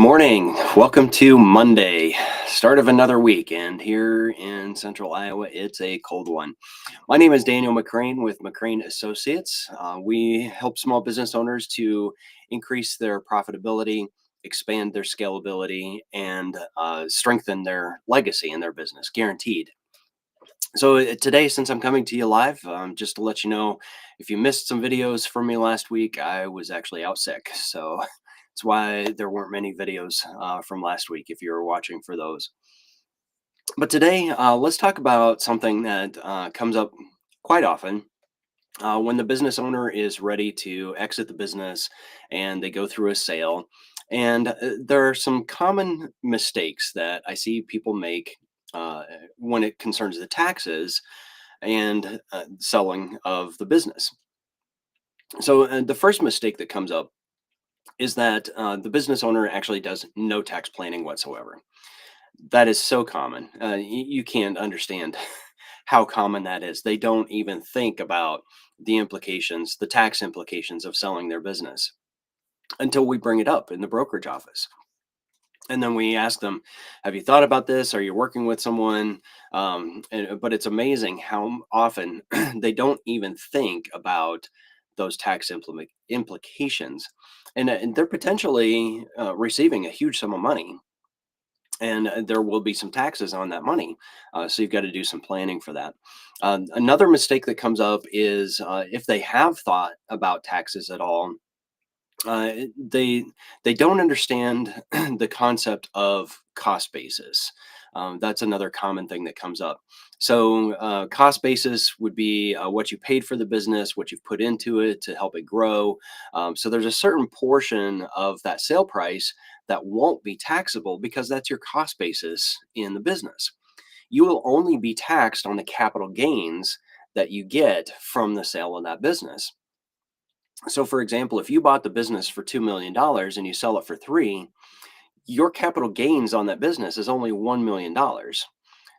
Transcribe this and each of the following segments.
morning. Welcome to Monday, start of another week. And here in central Iowa, it's a cold one. My name is Daniel McCrane with McCrane Associates. We help small business owners to increase their profitability, expand their scalability, and strengthen their legacy in their business, guaranteed. So today, since I'm coming to you live, just to let you know, if you missed some videos from me last week, I was actually out sick. So that's why there weren't many videos from last week if you were watching for those. But today, let's talk about something that comes up quite often when the business owner is ready to exit the business and they go through a sale. And there are some common mistakes that I see people make when it concerns the taxes and selling of the business. So the first mistake that comes up is that the business owner actually does no tax planning whatsoever. That is so common. You can't understand how common that is. They don't even think about the implications, the tax implications of selling their business until we bring it up in the brokerage office. And then we ask them, "Have you thought about this? Are you working with someone?" But it's amazing how often they don't even think about those tax implications, and they're potentially receiving a huge sum of money, and there will be some taxes on that money. So you've got to do some planning for that. Another mistake that comes up is if they have thought about taxes at all, uh, they they don't understand the concept of cost basis. That's another common thing that comes up. So cost basis would be what you paid for the business, what you've put into it to help it grow. So there's a certain portion of that sale price that won't be taxable because that's your cost basis in the business. You will only be taxed on the capital gains that you get from the sale of that business. So, for example, if you bought the business for $2 million and you sell it for three, your capital gains on that business is only $1 million.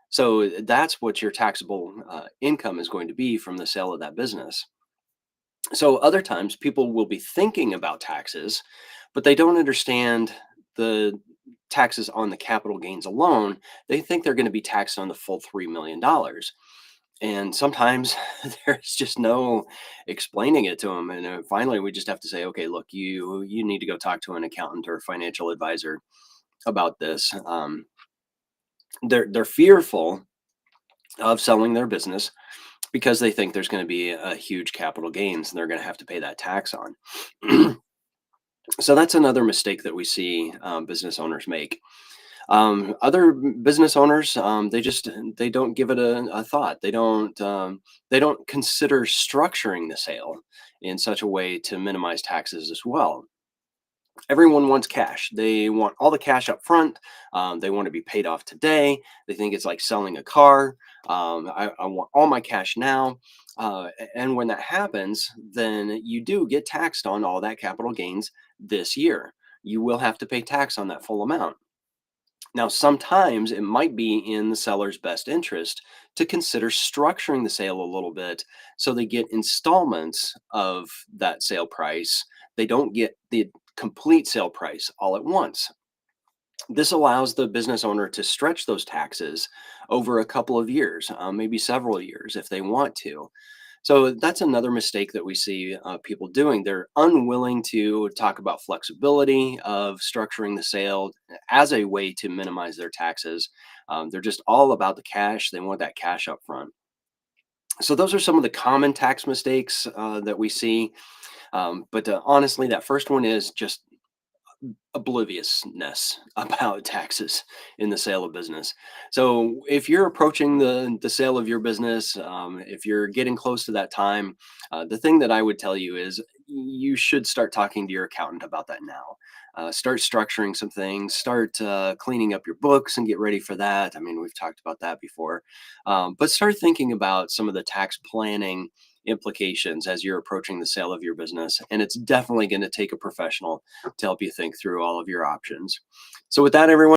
So that's what your taxable income is going to be from the sale of that business. So other times people will be thinking about taxes, but they don't understand the taxes on the capital gains alone. They think they're going to be taxed on the full $3 million. And sometimes there's just no explaining it to them, and finally we just have to say, okay, look, you need to go talk to an accountant or financial advisor about this. They're fearful of selling their business because they think there's going to be a huge capital gains and they're going to have to pay that tax on. So that's another mistake that we see business owners make. Other business owners, they don't give it a thought. They don't consider structuring the sale in such a way to minimize taxes as well. Everyone wants cash. They want all the cash up front. They want to be paid off today. They think it's like selling a car. I want all my cash now. And when that happens, then you do get taxed on all that capital gains this year. You will have to pay tax on that full amount. Now, sometimes it might be in the seller's best interest to consider structuring the sale a little bit so they get installments of that sale price. They don't get the complete sale price all at once. This allows the business owner to stretch those taxes over a couple of years, maybe several years if they want to. So that's another mistake that we see people doing. They're unwilling to talk about flexibility of structuring the sale as a way to minimize their taxes. They're just all about the cash. They want that cash up front. So those are some of the common tax mistakes that we see. But honestly, that first one is just obliviousness about taxes in the sale of business. So if you're approaching the sale of your business, if you're getting close to that time, the thing that I would tell you is you should start talking to your accountant about that now. Start structuring some things, start cleaning up your books and get ready for that. I mean, we've talked about that before, but start thinking about some of the tax planning implications as you're approaching the sale of your business. And it's definitely going to take a professional to help you think through all of your options. So, with that, everyone,